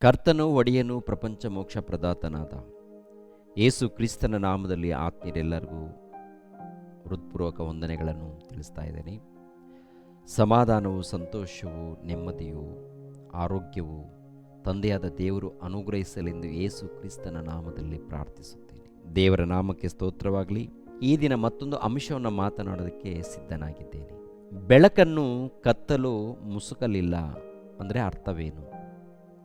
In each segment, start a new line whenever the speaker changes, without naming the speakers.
ಕರ್ತನು ಒಡೆಯನು ಪ್ರಪಂಚ ಮೋಕ್ಷ ಪ್ರದಾತನಾದ ಯೇಸು ಕ್ರಿಸ್ತನ ನಾಮದಲ್ಲಿ ಆತ್ಮೀಯರೆಲ್ಲರಿಗೂ ಹೃತ್ಪೂರ್ವಕ ವಂದನೆಗಳನ್ನು ತಿಳಿಸ್ತಾ ಇದ್ದೇನೆ. ಸಮಾಧಾನವು, ಸಂತೋಷವು, ನೆಮ್ಮದಿಯು, ಆರೋಗ್ಯವು ತಂದೆಯಾದ ದೇವರು ಅನುಗ್ರಹಿಸಲೆಂದು ಯೇಸು ಕ್ರಿಸ್ತನ ನಾಮದಲ್ಲಿ ಪ್ರಾರ್ಥಿಸುತ್ತೇನೆ. ದೇವರ ನಾಮಕ್ಕೆ ಸ್ತೋತ್ರವಾಗಲಿ. ಈ ದಿನ ಮತ್ತೊಂದು ಅಂಶವನ್ನು ಮಾತನಾಡೋದಕ್ಕೆ ಸಿದ್ಧನಾಗಿದ್ದೇನೆ. ಬೆಳಕನ್ನು ಕತ್ತಲು ಮುಸುಕಲಿಲ್ಲ ಅಂದರೆ ಅರ್ಥವೇನು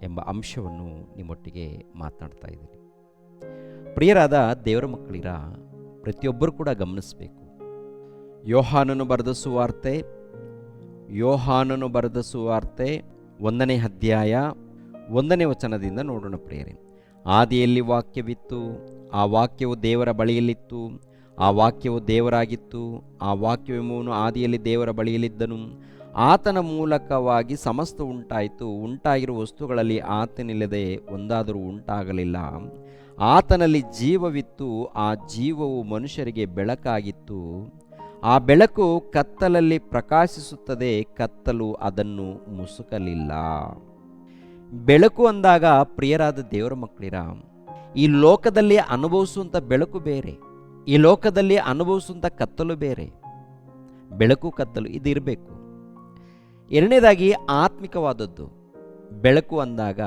ಎಂಬ ಅಂಶವನ್ನು ನಿಮ್ಮೊಟ್ಟಿಗೆ ಮಾತನಾಡ್ತಾ ಇದ್ದೀನಿ. ಪ್ರಿಯರಾದ ದೇವರ ಮಕ್ಕಳಿರ, ಪ್ರತಿಯೊಬ್ಬರು ಕೂಡ ಗಮನಿಸಬೇಕು. ಯೋಹಾನನು ಬರೆದ ಸುವಾರ್ತೆ 1ನೇ ಅಧ್ಯಾಯ 1ನೇ ವಚನದಿಂದ ನೋಡೋಣ ಪ್ರಿಯರೇ. ಆದಿಯಲ್ಲಿ ವಾಕ್ಯವಿತ್ತು, ಆ ವಾಕ್ಯವು ದೇವರ ಬಳಿಯಲ್ಲಿತ್ತು, ಆ ವಾಕ್ಯವು ದೇವರಾಗಿತ್ತು, ಆ ವಾಕ್ಯವೆಂಬುವನು ಆದಿಯಲ್ಲಿ ದೇವರ ಬಳಿಯಲ್ಲಿದ್ದನು. ಆತನ ಮೂಲಕವಾಗಿ ಸಮಸ್ತ ಉಂಟಾಯಿತು. ಉಂಟಾಗಿರುವ ವಸ್ತುಗಳಲ್ಲಿ ಆತನಿಲ್ಲದೆ ಒಂದಾದರೂ ಉಂಟಾಗಲಿಲ್ಲ. ಆತನಲ್ಲಿ ಜೀವವಿತ್ತು, ಆ ಜೀವವು ಮನುಷ್ಯರಿಗೆ ಬೆಳಕಾಗಿತ್ತು. ಆ ಬೆಳಕು ಕತ್ತಲಲ್ಲಿ ಪ್ರಕಾಶಿಸುತ್ತದೆ, ಕತ್ತಲು ಅದನ್ನು ಮುಸುಕಲಿಲ್ಲ. ಬೆಳಕು ಅಂದಾಗ ಪ್ರಿಯರಾದ ದೇವರ ಮಕ್ಕಳಿರ, ಈ ಲೋಕದಲ್ಲಿ ಅನುಭವಿಸುವಂಥ ಬೆಳಕು ಬೇರೆ, ಈ ಲೋಕದಲ್ಲಿ ಅನುಭವಿಸುವಂಥ ಕತ್ತಲು ಬೇರೆ. ಬೆಳಕು ಕತ್ತಲು ಇದಿರಬೇಕು. ಎರಡನೇದಾಗಿ ಆತ್ಮಿಕವಾದದ್ದು. ಬೆಳಕು ಅಂದಾಗ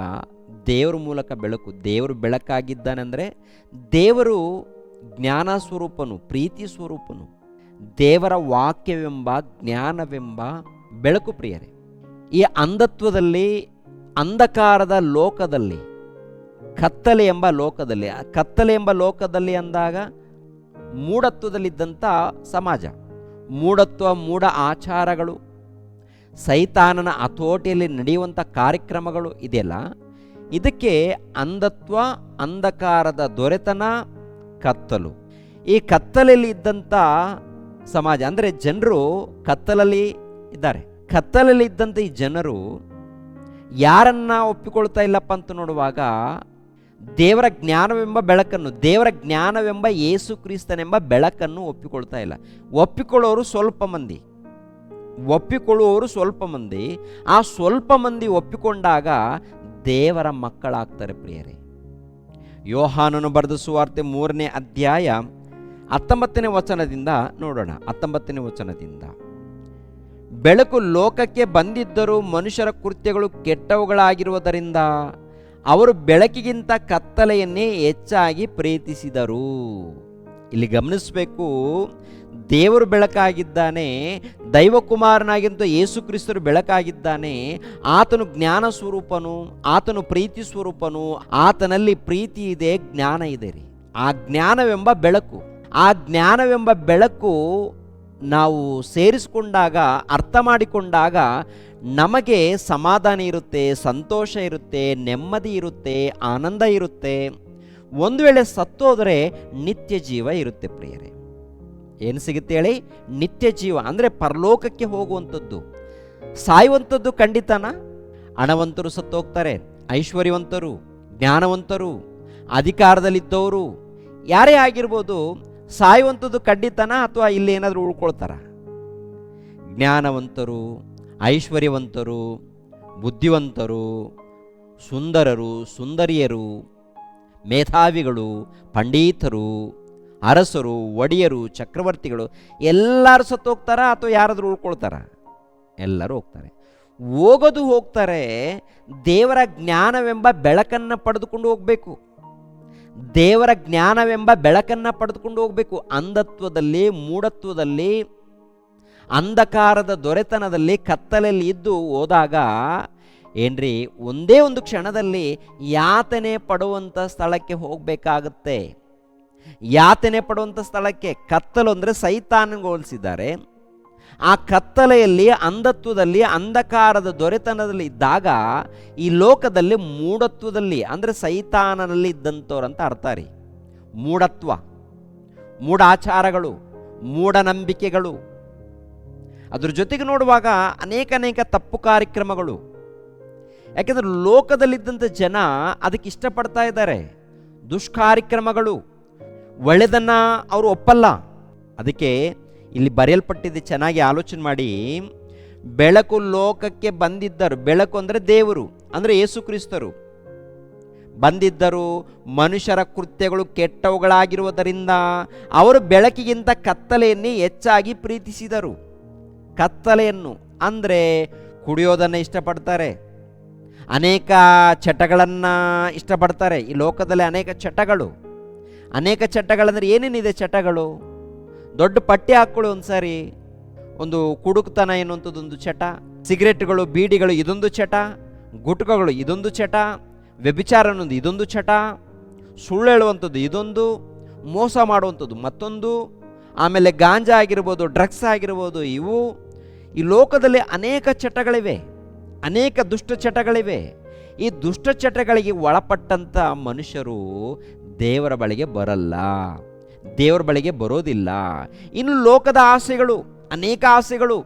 ದೇವರ ಮೂಲಕ ಬೆಳಕು, ದೇವರು ಬೆಳಕಾಗಿದ್ದಾನೆಂದರೆ ದೇವರು ಜ್ಞಾನ ಸ್ವರೂಪನು, ಪ್ರೀತಿ ಸ್ವರೂಪನು, ದೇವರ ವಾಕ್ಯವೆಂಬ ಜ್ಞಾನವೆಂಬ ಬೆಳಕು ಪ್ರಿಯರೇ. ಈ ಅಂಧತ್ವದಲ್ಲಿ, ಅಂಧಕಾರದ ಲೋಕದಲ್ಲಿ, ಕತ್ತಲೆ ಎಂಬ ಲೋಕದಲ್ಲಿ ಅಂದಾಗ ಮೂಢತ್ವದಲ್ಲಿದ್ದಂಥ ಸಮಾಜ, ಮೂಢ ಆಚಾರಗಳು, ಸೈತಾನನ ಹತೋಟಿಯಲ್ಲಿ ನಡೆಯುವಂಥ ಕಾರ್ಯಕ್ರಮಗಳು ಇದೆಯಲ್ಲ, ಇದಕ್ಕೆ ಅಂಧತ್ವ, ಅಂಧಕಾರದ ದೊರೆತನ, ಕತ್ತಲು. ಈ ಕತ್ತಲಲ್ಲಿ ಇದ್ದಂಥ ಸಮಾಜ ಅಂದರೆ ಜನರು ಕತ್ತಲಲ್ಲಿ ಇದ್ದಾರೆ. ಕತ್ತಲಲ್ಲಿ ಇದ್ದಂಥ ಈ ಜನರು ಯಾರನ್ನ ಒಪ್ಪಿಕೊಳ್ತಾ ಇಲ್ಲಪ್ಪ ಅಂತ ನೋಡುವಾಗ ದೇವರ ಜ್ಞಾನವೆಂಬ ಬೆಳಕನ್ನು, ದೇವರ ಜ್ಞಾನವೆಂಬ ಯೇಸು ಕ್ರಿಸ್ತನೆಂಬ ಬೆಳಕನ್ನು ಒಪ್ಪಿಕೊಳ್ತಾ ಇಲ್ಲ. ಒಪ್ಪಿಕೊಳ್ಳುವವರು ಸ್ವಲ್ಪ ಮಂದಿ. ಆ ಸ್ವಲ್ಪ ಮಂದಿ ಒಪ್ಪಿಕೊಂಡಾಗ ದೇವರ ಮಕ್ಕಳಾಗ್ತಾರೆ ಪ್ರಿಯರೇ. ಯೋಹಾನನು ಬರೆದ ಸುವಾರ್ತೆ 3ನೇ ಅಧ್ಯಾಯ 19ನೇ ವಚನದಿಂದ ನೋಡೋಣ. 19ನೇ ವಚನದಿಂದ, ಬೆಳಕು ಲೋಕಕ್ಕೆ ಬಂದಿದ್ದರೂ ಮನುಷ್ಯರ ಕೃತ್ಯಗಳು ಕೆಟ್ಟವುಗಳಾಗಿರುವುದರಿಂದ ಅವರು ಬೆಳಕಿಗಿಂತ ಕತ್ತಲೆಯನ್ನೇ ಹೆಚ್ಚಾಗಿ ಪ್ರೀತಿಸಿದರು. ಇಲ್ಲಿ ಗಮನಿಸಬೇಕು, ದೇವರು ಬೆಳಕಾಗಿದ್ದಾನೆ, ದೈವಕುಮಾರನಾಗಿಂತ ಯೇಸು ಕ್ರಿಸ್ತರು ಬೆಳಕಾಗಿದ್ದಾನೆ. ಆತನು ಜ್ಞಾನ ಸ್ವರೂಪನು, ಆತನು ಪ್ರೀತಿ ಸ್ವರೂಪನು, ಆತನಲ್ಲಿ ಪ್ರೀತಿ ಇದೆ, ಜ್ಞಾನ ಇದೆ ರೀ. ಆ ಜ್ಞಾನವೆಂಬ ಬೆಳಕು ನಾವು ಸೇರಿಸಿಕೊಂಡಾಗ, ಅರ್ಥ ಮಾಡಿಕೊಂಡಾಗ ನಮಗೆ ಸಮಾಧಾನ ಇರುತ್ತೆ, ಸಂತೋಷ ಇರುತ್ತೆ, ನೆಮ್ಮದಿ ಇರುತ್ತೆ, ಆನಂದ ಇರುತ್ತೆ. ಒಂದು ವೇಳೆ ಸತ್ತೋದರೆ ನಿತ್ಯ ಜೀವ ಇರುತ್ತೆ ಪ್ರಿಯರೇ. ಏನು ಸಿಗುತ್ತೆ ಹೇಳಿ? ನಿತ್ಯ ಜೀವ ಅಂದರೆ ಪರಲೋಕಕ್ಕೆ ಹೋಗುವಂಥದ್ದು. ಸಾಯುವಂಥದ್ದು ಖಂಡಿತನಾ? ಹಣವಂತರು ಸತ್ತೋಗ್ತಾರೆ, ಐಶ್ವರ್ಯವಂತರು, ಜ್ಞಾನವಂತರು, ಅಧಿಕಾರದಲ್ಲಿದ್ದವರು ಯಾರೇ ಆಗಿರ್ಬೋದು, ಸಾಯುವಂಥದ್ದು ಖಂಡಿತನಾ ಅಥವಾ ಇಲ್ಲಿ ಏನಾದರೂ ಉಳ್ಕೊಳ್ತಾರ? ಜ್ಞಾನವಂತರು, ಐಶ್ವರ್ಯವಂತರು, ಬುದ್ಧಿವಂತರು, ಸುಂದರರು, ಸುಂದರಿಯರು, ಮೇಧಾವಿಗಳು, ಪಂಡಿತರು, ಅರಸರು, ಒಡೆಯರು, ಚಕ್ರವರ್ತಿಗಳು ಎಲ್ಲರೂ ಸತ್ತೋಗ್ತಾರ ಅಥವಾ ಯಾರಾದರೂ ಉಳ್ಕೊಳ್ತಾರ? ಎಲ್ಲರೂ ಹೋಗ್ತಾರೆ. ಹೋಗ್ತಾರೆ. ದೇವರ ಜ್ಞಾನವೆಂಬ ಬೆಳಕನ್ನು ಪಡೆದುಕೊಂಡು ಹೋಗಬೇಕು. ಅಂಧತ್ವದಲ್ಲಿ, ಮೂಢತ್ವದಲ್ಲಿ, ಅಂಧಕಾರದ ದೊರೆತನದಲ್ಲಿ, ಕತ್ತಲಲ್ಲಿ ಇದ್ದು ಹೋದಾಗ ಏನ್ರಿ, ಒಂದೇ ಒಂದು ಕ್ಷಣದಲ್ಲಿ ಯಾತನೆ ಪಡುವಂಥ ಸ್ಥಳಕ್ಕೆ ಹೋಗಬೇಕಾಗತ್ತೆ. ಯಾತನೆ ಪಡುವಂಥ ಸ್ಥಳಕ್ಕೆ. ಕತ್ತಲು ಅಂದರೆ ಸೈತಾನನಿಗೆ ಹೋಲಿಸಿದ್ದಾರೆ. ಆ ಕತ್ತಲೆಯಲ್ಲಿ, ಅಂಧತ್ವದಲ್ಲಿ, ಅಂಧಕಾರದ ದೊರೆತನದಲ್ಲಿ ಇದ್ದಾಗ ಈ ಲೋಕದಲ್ಲಿ ಮೂಢತ್ವದಲ್ಲಿ ಅಂದರೆ ಸೈತಾನನಲ್ಲಿ ಇದ್ದಂಥವ್ರಂತ ಅರ್ಥ ರೀ. ಮೂಢತ್ವ, ಮೂಢಾಚಾರಗಳು, ಮೂಢನಂಬಿಕೆಗಳು, ಅದ್ರ ಜೊತೆಗೆ ನೋಡುವಾಗ ಅನೇಕ ತಪ್ಪು ಕಾರ್ಯಕ್ರಮಗಳು. ಯಾಕೆಂದರೆ ಲೋಕದಲ್ಲಿದ್ದಂಥ ಜನ ಅದಕ್ಕೆ ಇಷ್ಟಪಡ್ತಾ ಇದ್ದಾರೆ. ದುಷ್ಕಾರ್ಯಕ್ರಮಗಳು, ಒಳ್ಳೆಯದನ್ನು ಅವರು ಒಪ್ಪಲ್ಲ. ಅದಕ್ಕೆ ಇಲ್ಲಿ ಬರೆಯಲ್ಪಟ್ಟಿದೆ, ಚೆನ್ನಾಗಿ ಆಲೋಚನೆ ಮಾಡಿ. ಬೆಳಕು ಲೋಕಕ್ಕೆ ಬಂದಿದ್ದರು. ಬೆಳಕು ಅಂದರೆ ದೇವರು, ಅಂದರೆ ಯೇಸು ಕ್ರಿಸ್ತರು. ಬಂದಿದ್ದರು. ಮನುಷ್ಯರ ಕೃತ್ಯಗಳು ಕೆಟ್ಟವುಗಳಾಗಿರುವುದರಿಂದ ಅವರು ಬೆಳಕಿಗಿಂತ ಕತ್ತಲೆಯನ್ನೇ ಹೆಚ್ಚಾಗಿ ಪ್ರೀತಿಸಿದರು. ಕತ್ತಲೆಯನ್ನು ಅಂದರೆ ಕುಡಿಯೋದನ್ನು ಇಷ್ಟಪಡ್ತಾರೆ, ಅನೇಕ ಚಟಗಳನ್ನು ಇಷ್ಟಪಡ್ತಾರೆ. ಈ ಲೋಕದಲ್ಲಿ ಅನೇಕ ಚಟಗಳಂದರೆ ಏನೇನಿದೆ ಚಟಗಳು? ದೊಡ್ಡ ಪಟ್ಟಿ ಹಾಕ್ಕೊಳ್ಳಿ ಒಂದ್ಸಾರಿ. ಒಂದು ಕುಡುಕ್ತನ ಎನ್ನುವಂಥದ್ದೊಂದು ಚಟ, ಸಿಗರೆಟ್ಗಳು, ಬೀಡಿಗಳು ಇದೊಂದು ಚಟ, ಗುಟ್ಕಗಳು ಇದೊಂದು ಚಟ, ವ್ಯಭಿಚಾರ ಅನ್ನೋದು ಇದೊಂದು ಚಟ, ಸುಳ್ಳು ಹೇಳುವಂಥದ್ದು ಇದೊಂದು, ಮೋಸ ಮಾಡುವಂಥದ್ದು ಮತ್ತೊಂದು, ಆಮೇಲೆ ಗಾಂಜಾ ಆಗಿರ್ಬೋದು, ಡ್ರಗ್ಸ್ ಆಗಿರ್ಬೋದು. ಇವು ಈ ಲೋಕದಲ್ಲಿ ಅನೇಕ ಚಟಗಳಿವೆ, ಅನೇಕ ದುಷ್ಟ ಚಟಗಳಿವೆ. ಈ ದುಷ್ಟ ಚಟಗಳಿಗೆ ಒಳಪಟ್ಟಂಥ ಮನುಷ್ಯರು ದೇವರ ಬಳಿಗೆ ಬರಲ್ಲ, ದೇವರ ಬಳಿಗೆ ಬರೋದಿಲ್ಲ. ಇನ್ನು ಲೋಕದ ಆಸೆಗಳು, ಅನೇಕ ಆಸೆಗಳು,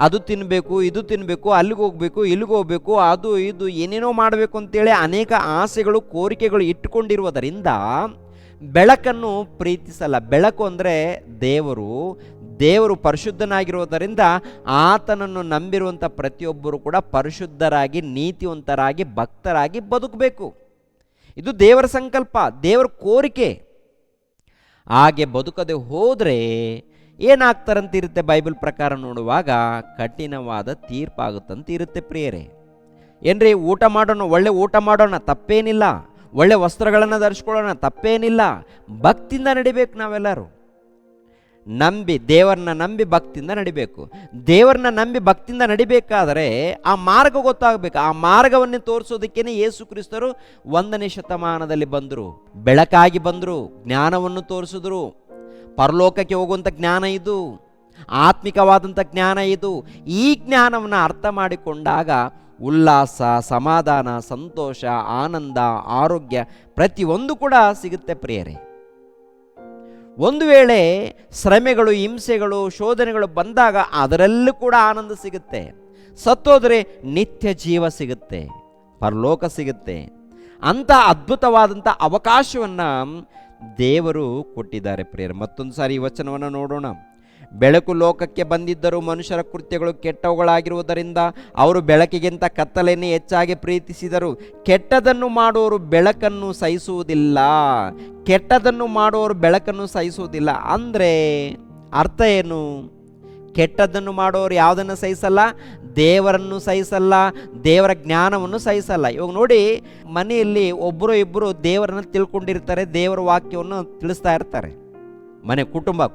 ಅದು ತಿನ್ನಬೇಕು, ಇದು ತಿನ್ನಬೇಕು, ಅಲ್ಲಿಗೆ ಹೋಗಬೇಕು, ಇಲ್ಲಿಗೆ ಹೋಗಬೇಕು, ಅದು ಇದು ಏನೇನೋ ಮಾಡಬೇಕು ಅಂತೇಳಿ ಅನೇಕ ಆಸೆಗಳು, ಕೋರಿಕೆಗಳು ಇಟ್ಟುಕೊಂಡಿರುವುದರಿಂದ ಬೆಳಕನ್ನು ಪ್ರೀತಿಸಲ್ಲ. ಬೆಳಕು ಅಂದರೆ ದೇವರು ಪರಿಶುದ್ಧನಾಗಿರುವುದರಿಂದ ಆತನನ್ನು ನಂಬಿರುವಂಥ ಪ್ರತಿಯೊಬ್ಬರು ಕೂಡ ಪರಿಶುದ್ಧರಾಗಿ, ನೀತಿವಂತರಾಗಿ, ಭಕ್ತರಾಗಿ ಬದುಕಬೇಕು. ಇದು ದೇವರ ಸಂಕಲ್ಪ, ದೇವರ ಕೋರಿಕೆ. ಹಾಗೆ ಬದುಕದೆ ಹೋದರೆ ಏನಾಗ್ತಾರಂತಿರುತ್ತೆ? ಬೈಬಲ್ ಪ್ರಕಾರ ನೋಡುವಾಗ ಕಠಿಣವಾದ ತೀರ್ಪಾಗುತ್ತಂತಿರುತ್ತೆ ಪ್ರಿಯರೇ. ಏನ್ರಿ, ಊಟ ಮಾಡೋಣ, ಒಳ್ಳೆ ಊಟ ಮಾಡೋಣ, ತಪ್ಪೇನಿಲ್ಲ. ಒಳ್ಳೆ ವಸ್ತ್ರಗಳನ್ನು ಧರಿಸ್ಕೊಳ್ಳೋಣ, ತಪ್ಪೇನಿಲ್ಲ. ಭಕ್ತಿಯಿಂದ ನಡಿಬೇಕು. ನಾವೆಲ್ಲರೂ ದೇವರನ್ನ ನಂಬಿ ಭಕ್ತಿಯಿಂದ ನಡಿಬೇಕು. ದೇವರನ್ನ ನಂಬಿ ಭಕ್ತಿಯಿಂದ ನಡಿಬೇಕಾದರೆ ಆ ಮಾರ್ಗ ಗೊತ್ತಾಗಬೇಕು. ಆ ಮಾರ್ಗವನ್ನೇ ತೋರಿಸೋದಕ್ಕೇನೆ ಯೇಸು ಕ್ರಿಸ್ತರು 1ನೇ ಶತಮಾನದಲ್ಲಿ ಬಂದರು, ಬೆಳಕಾಗಿ ಬಂದರು, ಜ್ಞಾನವನ್ನು ತೋರಿಸಿದ್ರು. ಪರಲೋಕಕ್ಕೆ ಹೋಗುವಂಥ ಜ್ಞಾನ ಇದು, ಆತ್ಮಿಕವಾದಂಥ ಜ್ಞಾನ ಇದು. ಈ ಜ್ಞಾನವನ್ನು ಅರ್ಥ ಮಾಡಿಕೊಂಡಾಗ ಉಲ್ಲಾಸ, ಸಮಾಧಾನ, ಸಂತೋಷ, ಆನಂದ, ಆರೋಗ್ಯ ಪ್ರತಿಯೊಂದು ಕೂಡ ಸಿಗುತ್ತೆ ಪ್ರಿಯರೇ. ಒಂದು ವೇಳೆ ಶ್ರಮೆಗಳು, ಹಿಂಸೆಗಳು, ಶೋಧನೆಗಳು ಬಂದಾಗ ಅದರಲ್ಲೂ ಕೂಡ ಆನಂದ ಸಿಗುತ್ತೆ. ಸತ್ತೋದರೆ ನಿತ್ಯ ಜೀವ ಸಿಗುತ್ತೆ, ಪರಲೋಕ ಸಿಗುತ್ತೆ. ಅಂಥ ಅದ್ಭುತವಾದಂಥ ಅವಕಾಶವನ್ನು ದೇವರು ಕೊಟ್ಟಿದ್ದಾರೆ ಪ್ರಿಯರೇ. ಮತ್ತೊಂದು ಸಾರಿ ಈ ವಚನವನ್ನು ನೋಡೋಣ. ಬೆಳಕು ಲೋಕಕ್ಕೆ ಬಂದಿದ್ದರೂ ಮನುಷ್ಯರ ಕೃತ್ಯಗಳು ಕೆಟ್ಟವುಗಳಾಗಿರುವುದರಿಂದ ಅವರು ಬೆಳಕಿಗಿಂತ ಕತ್ತಲೆಯನ್ನೇ ಹೆಚ್ಚಾಗಿ ಪ್ರೀತಿಸಿದರು. ಕೆಟ್ಟದನ್ನು ಮಾಡುವವರು ಬೆಳಕನ್ನು ಸಹಿಸುವುದಿಲ್ಲ. ಕೆಟ್ಟದನ್ನು ಮಾಡುವವರು ಬೆಳಕನ್ನು ಸಹಿಸುವುದಿಲ್ಲ ಅಂದರೆ ಅರ್ಥ ಏನು? ಕೆಟ್ಟದ್ದನ್ನು ಮಾಡೋರು ಯಾವುದನ್ನು ಸಹಿಸಲ್ಲ? ದೇವರನ್ನು ಸಹಿಸಲ್ಲ, ದೇವರ ಜ್ಞಾನವನ್ನು ಸಹಿಸಲ್ಲ. ಇವಾಗ ನೋಡಿ, ಮನೆಯಲ್ಲಿ ಒಬ್ಬರು ಇಬ್ಬರು ದೇವರನ್ನು ತಿಳ್ಕೊಂಡಿರ್ತಾರೆ, ದೇವರ ವಾಕ್ಯವನ್ನು ತಿಳಿಸ್ತಾ ಇರ್ತಾರೆ.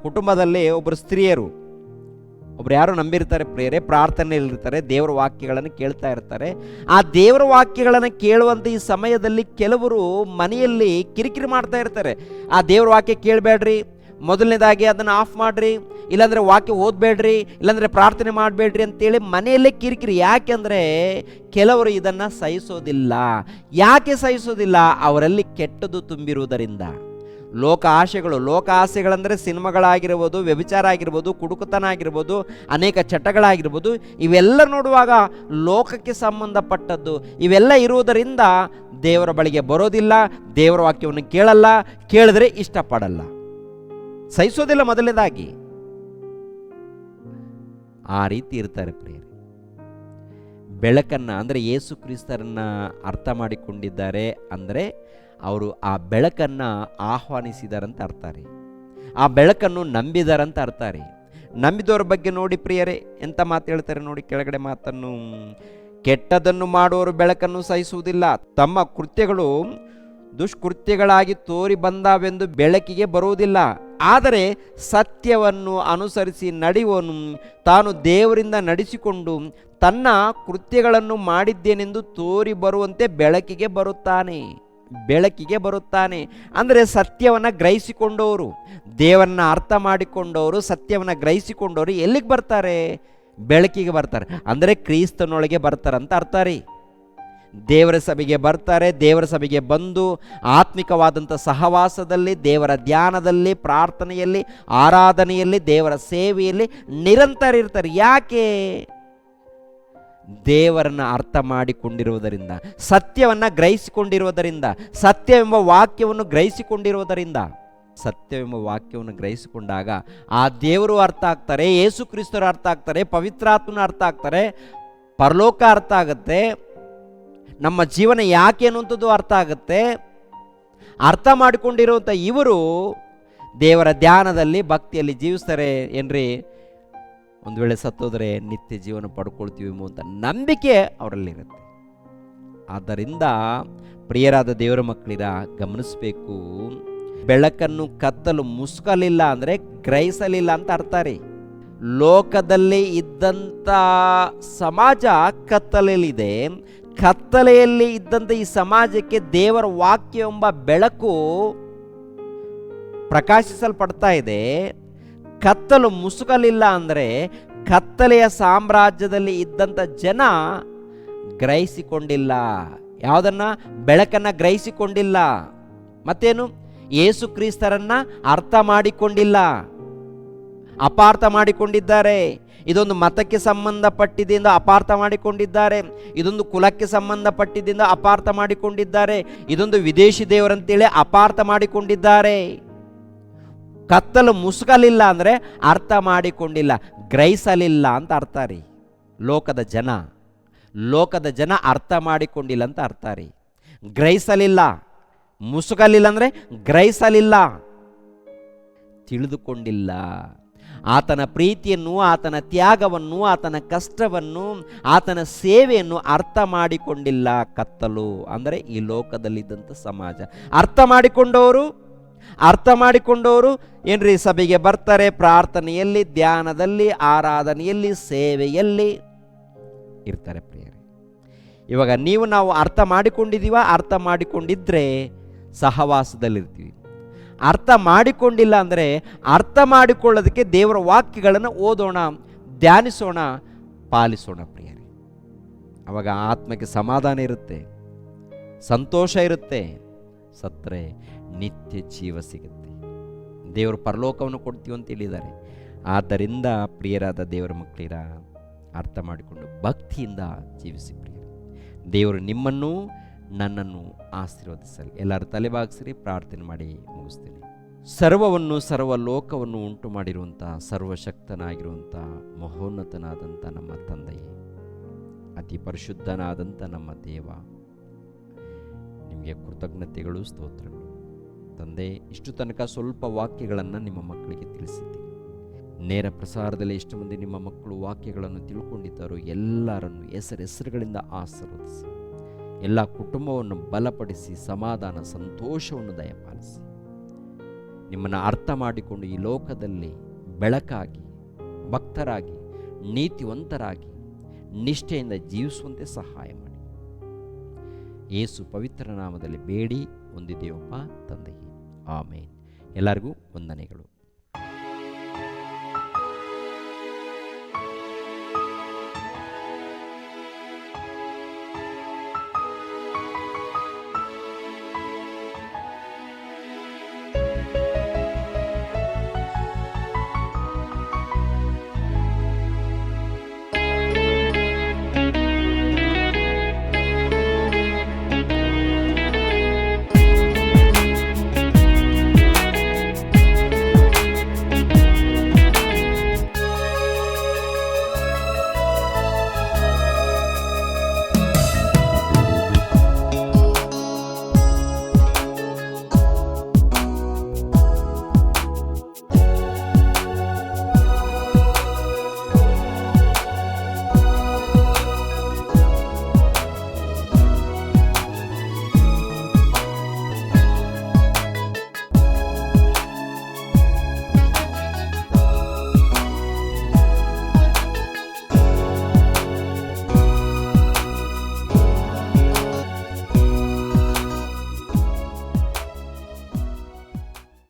ಕುಟುಂಬದಲ್ಲಿ ಒಬ್ಬರು ಸ್ತ್ರೀಯರು, ಒಬ್ರು ಯಾರು ನಂಬಿರ್ತಾರೆ ಪ್ರಿಯರೇ, ಪ್ರಾರ್ಥನೆಯಲ್ಲಿರ್ತಾರೆ, ದೇವರ ವಾಕ್ಯಗಳನ್ನು ಕೇಳ್ತಾ ಇರ್ತಾರೆ. ಆ ದೇವರ ವಾಕ್ಯಗಳನ್ನು ಕೇಳುವಂಥ ಈ ಸಮಯದಲ್ಲಿ ಕೆಲವರು ಮನೆಯಲ್ಲಿ ಕಿರಿಕಿರಿ ಮಾಡ್ತಾ ಇರ್ತಾರೆ. ಆ ದೇವರ ವಾಕ್ಯ ಕೇಳಬೇಡ್ರಿ, ಮೊದಲನೇದಾಗಿ ಅದನ್ನು ಆಫ್ ಮಾಡಿರಿ, ಇಲ್ಲಾಂದರೆ ವಾಕ್ಯ ಓದಬೇಡ್ರಿ, ಇಲ್ಲಾಂದರೆ ಪ್ರಾರ್ಥನೆ ಮಾಡಬೇಡ್ರಿ ಅಂತೇಳಿ ಮನೆಯಲ್ಲೇ ಕಿರಿಕಿರಿ. ಯಾಕೆಂದರೆ ಕೆಲವರು ಇದನ್ನು ಸಹಿಸೋದಿಲ್ಲ. ಯಾಕೆ ಸಹಿಸೋದಿಲ್ಲ? ಅವರಲ್ಲಿ ಕೆಟ್ಟದ್ದು ತುಂಬಿರುವುದರಿಂದ. ಲೋಕ ಆಸೆಗಳಂದರೆ ಸಿನಿಮಾಗಳಾಗಿರ್ಬೋದು, ವ್ಯಭಿಚಾರ ಆಗಿರ್ಬೋದು, ಕುಡುಕತನ ಆಗಿರ್ಬೋದು, ಅನೇಕ ಚಟಗಳಾಗಿರ್ಬೋದು, ಇವೆಲ್ಲ ನೋಡುವಾಗ ಲೋಕಕ್ಕೆ ಸಂಬಂಧಪಟ್ಟದ್ದು. ಇವೆಲ್ಲ ಇರುವುದರಿಂದ ದೇವರ ಬಳಿಗೆ ಬರೋದಿಲ್ಲ, ದೇವರ ವಾಕ್ಯವನ್ನು ಕೇಳಲ್ಲ, ಕೇಳಿದ್ರೆ ಇಷ್ಟಪಡಲ್ಲ, ಸಹಿಸೋದಿಲ್ಲ. ಮೊದಲನೇದಾಗಿ ಆ ರೀತಿ ಇರ್ತಾರೆ ಪ್ರಿಯರೇ. ಬೆಳಕನ್ನು ಅಂದರೆ ಯೇಸು ಕ್ರಿಸ್ತರನ್ನ ಅರ್ಥ ಮಾಡಿಕೊಂಡಿದ್ದಾರೆ ಅಂದರೆ ಅವರು ಆ ಬೆಳಕನ್ನು ಆಹ್ವಾನಿಸಿದಾರಂತ ಅರ್ಥ ರೀ. ಆ ಬೆಳಕನ್ನು ನಂಬಿದಾರಂತ ಅರ್ಥ ರೀ. ನಂಬಿದವ್ರ ಬಗ್ಗೆ ನೋಡಿ ಪ್ರಿಯರೇ, ಎಂಥ ಮಾತು ಹೇಳ್ತಾರೆ ನೋಡಿ, ಕೆಳಗಡೆ ಮಾತನ್ನು, ಕೆಟ್ಟದನ್ನು ಮಾಡುವವರು ಬೆಳಕನ್ನು ಸಹಿಸುವುದಿಲ್ಲ, ತಮ್ಮ ಕೃತ್ಯಗಳು ದುಷ್ಕೃತ್ಯಗಳಾಗಿ ತೋರಿ ಬಂದಾವೆಂದು ಬೆಳಕಿಗೆ ಬರುವುದಿಲ್ಲ. ಆದರೆ ಸತ್ಯವನ್ನು ಅನುಸರಿಸಿ ನಡೆಯುವನು ತಾನು ದೇವರಿಂದ ನಡೆಸಿಕೊಂಡು ತನ್ನ ಕೃತ್ಯಗಳನ್ನು ಮಾಡಿದ್ದೇನೆಂದು ತೋರಿ ಬರುವಂತೆ ಬೆಳಕಿಗೆ ಬರುತ್ತಾನೆ. ಅಂದರೆ ಸತ್ಯವನ್ನು ಗ್ರಹಿಸಿಕೊಂಡವರು, ದೇವರನ್ನ ಅರ್ಥ ಮಾಡಿಕೊಂಡವರು, ಸತ್ಯವನ್ನು ಗ್ರಹಿಸಿಕೊಂಡವರು ಎಲ್ಲಿಗೆ ಬರ್ತಾರೆ? ಬೆಳಕಿಗೆ ಬರ್ತಾರೆ. ಅಂದರೆ ಕ್ರಿಸ್ತನೊಳಗೆ ಬರ್ತಾರಂತ ಅರ್ಥ ರೀ. ದೇವರ ಸಭೆಗೆ ಬರ್ತಾರೆ. ದೇವರ ಸಭೆಗೆ ಬಂದು ಆತ್ಮಿಕವಾದಂಥ ಸಹವಾಸದಲ್ಲಿ, ದೇವರ ಧ್ಯಾನದಲ್ಲಿ, ಪ್ರಾರ್ಥನೆಯಲ್ಲಿ, ಆರಾಧನೆಯಲ್ಲಿ, ದೇವರ ಸೇವೆಯಲ್ಲಿ ನಿರಂತರ ಇರ್ತಾರೆ. ಯಾಕೆ? ದೇವರನ್ನು ಅರ್ಥ ಮಾಡಿಕೊಂಡಿರುವುದರಿಂದ, ಸತ್ಯವನ್ನು ಗ್ರಹಿಸಿಕೊಂಡಿರುವುದರಿಂದ, ಸತ್ಯವೆಂಬ ವಾಕ್ಯವನ್ನು ಗ್ರಹಿಸಿಕೊಂಡಾಗ ಆ ದೇವರು ಅರ್ಥ ಆಗ್ತಾರೆ, ಯೇಸು ಕ್ರಿಸ್ತರು ಅರ್ಥ ಆಗ್ತಾರೆ, ಪವಿತ್ರಾತ್ಮನ ಅರ್ಥ ಆಗ್ತಾರೆ, ಪರಲೋಕ ಅರ್ಥ ಆಗುತ್ತೆ, ನಮ್ಮ ಜೀವನ ಯಾಕೆ ಅನ್ನುವಂಥದ್ದು ಅರ್ಥ ಆಗುತ್ತೆ. ಅರ್ಥ ಮಾಡಿಕೊಂಡಿರುವಂಥ ಇವರು ದೇವರ ಧ್ಯಾನದಲ್ಲಿ ಭಕ್ತಿಯಲ್ಲಿ ಜೀವಿಸ್ತಾರೆ ಏನ್ರಿ. ಒಂದು ವೇಳೆ ಸತ್ತೋದ್ರೆ ನಿತ್ಯ ಜೀವನ ಪಡ್ಕೊಳ್ತೀವಿ ಅಂತ ನಂಬಿಕೆ ಅವರಲ್ಲಿರುತ್ತೆ. ಆದ್ದರಿಂದ ಪ್ರಿಯರಾದ ದೇವರ ಮಕ್ಕಳಿರ ಗಮನಿಸಬೇಕು, ಬೆಳಕನ್ನು ಕತ್ತಲು ಮುಸ್ಕಲಿಲ್ಲ ಅಂದರೆ ಗ್ರಹಿಸಲಿಲ್ಲ ಅಂತ ಅರ್ಥ ರೀ. ಲೋಕದಲ್ಲಿ ಇದ್ದಂಥ ಸಮಾಜ ಕತ್ತಲೆಯಲ್ಲಿದೆ. ಕತ್ತಲೆಯಲ್ಲಿ ಇದ್ದಂಥ ಈ ಸಮಾಜಕ್ಕೆ ದೇವರ ವಾಕ್ಯ ಎಂಬ ಬೆಳಕು ಪ್ರಕಾಶಿಸಲ್ಪಡ್ತಾ ಇದೆ. ಕತ್ತಲು ಮುಸುಕಲಿಲ್ಲ ಅಂದರೆ ಕತ್ತಲೆಯ ಸಾಮ್ರಾಜ್ಯದಲ್ಲಿ ಇದ್ದಂಥ ಜನ ಗ್ರಹಿಸಿಕೊಂಡಿಲ್ಲ. ಯಾವುದನ್ನ? ಬೆಳಕನ್ನು ಗ್ರಹಿಸಿಕೊಂಡಿಲ್ಲ. ಮತ್ತೇನು? ಯೇಸು ಕ್ರಿಸ್ತರನ್ನ ಅರ್ಥ ಮಾಡಿಕೊಂಡಿಲ್ಲ, ಅಪಾರ್ಥ ಮಾಡಿಕೊಂಡಿದ್ದಾರೆ. ಇದೊಂದು ಮತಕ್ಕೆ ಸಂಬಂಧಪಟ್ಟಿದ್ದರಿಂದ ಅಪಾರ್ಥ ಮಾಡಿಕೊಂಡಿದ್ದಾರೆ. ಇದೊಂದು ಕುಲಕ್ಕೆ ಸಂಬಂಧಪಟ್ಟಿದ್ದರಿಂದ ಅಪಾರ್ಥ ಮಾಡಿಕೊಂಡಿದ್ದಾರೆ. ಇದೊಂದು ವಿದೇಶಿ ದೇವರಂತೇಳಿ ಅಪಾರ್ಥ ಮಾಡಿಕೊಂಡಿದ್ದಾರೆ. ಕತ್ತಲು ಮುಸುಕಲಿಲ್ಲ ಅಂದರೆ ಅರ್ಥ ಮಾಡಿಕೊಂಡಿಲ್ಲ, ಗ್ರಹಿಸಲಿಲ್ಲ ಅಂತ ಅರ್ಥ ರೀ. ಲೋಕದ ಜನ ಅರ್ಥ ಮಾಡಿಕೊಂಡಿಲ್ಲ ಅಂತ ಅರ್ಥ ರೀ. ಗ್ರಹಿಸಲಿಲ್ಲ, ಮುಸುಕಲಿಲ್ಲ ಅಂದರೆ ಗ್ರಹಿಸಲಿಲ್ಲ, ತಿಳಿದುಕೊಂಡಿಲ್ಲ. ಆತನ ಪ್ರೀತಿಯನ್ನು, ಆತನ ತ್ಯಾಗವನ್ನು, ಆತನ ಕಷ್ಟವನ್ನು, ಆತನ ಸೇವೆಯನ್ನು ಅರ್ಥ ಮಾಡಿಕೊಂಡಿಲ್ಲ. ಕತ್ತಲು ಅಂದರೆ ಈ ಲೋಕದಲ್ಲಿದ್ದಂಥ ಸಮಾಜ. ಅರ್ಥ ಮಾಡಿಕೊಂಡವರು ಏನ್ರಿ, ಸಭೆಗೆ ಬರ್ತಾರೆ, ಪ್ರಾರ್ಥನೆಯಲ್ಲಿ, ಧ್ಯಾನದಲ್ಲಿ, ಆರಾಧನೆಯಲ್ಲಿ, ಸೇವೆಯಲ್ಲಿ ಇರ್ತಾರೆ ಪ್ರಿಯರೇ. ಇವಾಗ ನಾವು ಅರ್ಥ ಮಾಡಿಕೊಂಡಿದ್ದೀವ? ಅರ್ಥ ಮಾಡಿಕೊಂಡಿದ್ರೆ ಸಹವಾಸದಲ್ಲಿರ್ತೀವಿ. ಅರ್ಥ ಮಾಡಿಕೊಂಡಿಲ್ಲ ಅಂದರೆ ಅರ್ಥ ಮಾಡಿಕೊಳ್ಳೋದಕ್ಕೆ ದೇವರ ವಾಕ್ಯಗಳನ್ನು ಓದೋಣ, ಧ್ಯಾನಿಸೋಣ, ಪಾಲಿಸೋಣ ಪ್ರಿಯರೇ. ಅವಾಗ ಆತ್ಮಕ್ಕೆ ಸಮಾಧಾನ ಇರುತ್ತೆ, ಸಂತೋಷ ಇರುತ್ತೆ. ಸತ್ತರೆ ನಿತ್ಯ ಜೀವ ಸಿಗುತ್ತೆ. ದೇವರು ಪರಲೋಕವನ್ನು ಕೊಡ್ತೀವಿ ಅಂತ ಹೇಳಿದ್ದಾರೆ. ಆದ್ದರಿಂದ ಪ್ರಿಯರಾದ ದೇವರ ಮಕ್ಕಳಿರ ಅರ್ಥ ಮಾಡಿಕೊಂಡು ಭಕ್ತಿಯಿಂದ ಜೀವಿಸಿ ಪ್ರಿಯರೇ. ದೇವರು ನಿಮ್ಮನ್ನು ನನ್ನನ್ನು ಆಶೀರ್ವದಿಸಲಿ. ಎಲ್ಲರೂ ತಲೆಬಾಗಿಸಿರಿ, ಪ್ರಾರ್ಥನೆ ಮಾಡಿ ಮುಗಿಸ್ತೀನಿ. ಸರ್ವವನ್ನು, ಸರ್ವಲೋಕವನ್ನು ಉಂಟು ಮಾಡಿರುವಂಥ ಸರ್ವಶಕ್ತನಾಗಿರುವಂಥ ಮಹೋನ್ನತನಾದಂಥ ನಮ್ಮ ತಂದೆಯೇ, ಅತಿ ಪರಿಶುದ್ಧನಾದಂಥ ನಮ್ಮ ದೇವ, ನಿಮಗೆ ಕೃತಜ್ಞತೆಗಳು, ಸ್ತೋತ್ರಗಳು. ತಂದೆ, ಇಷ್ಟು ತನಕ ಸ್ವಲ್ಪ ವಾಕ್ಯಗಳನ್ನು ನಿಮ್ಮ ಮಕ್ಕಳಿಗೆ ತಿಳಿಸಿದ್ದೀನಿ. ನೇರ ಪ್ರಸಾರದಲ್ಲಿ ಎಷ್ಟು ಮಂದಿ ನಿಮ್ಮ ಮಕ್ಕಳು ವಾಕ್ಯಗಳನ್ನು ತಿಳ್ಕೊಂಡಿದ್ದಾರೋ ಎಲ್ಲರನ್ನು ಹೆಸರುಗಳಿಂದ ಆಶೀರ್ವದಿಸಿ, ಎಲ್ಲ ಕುಟುಂಬವನ್ನು ಬಲಪಡಿಸಿ, ಸಮಾಧಾನ ಸಂತೋಷವನ್ನು ದಯಪಾಲಿಸಿ, ನಿಮ್ಮನ್ನು ಅರ್ಥ ಮಾಡಿಕೊಂಡು ಈ ಲೋಕದಲ್ಲಿ ಬೆಳಕಾಗಿ, ಭಕ್ತರಾಗಿ, ನೀತಿವಂತರಾಗಿ, ನಿಷ್ಠೆಯಿಂದ ಜೀವಿಸುವಂತೆ ಸಹಾಯ ಮಾಡಿ. ಯೇಸು ಪವಿತ್ರ ನಾಮದಲ್ಲಿ ಬೇಡಿ ಹೊಂದಿದೆಯಪ್ಪ ತಂದೆಯೇ, ಆಮೇನ್. ಎಲ್ಲರಿಗೂ ವಂದನೆಗಳು.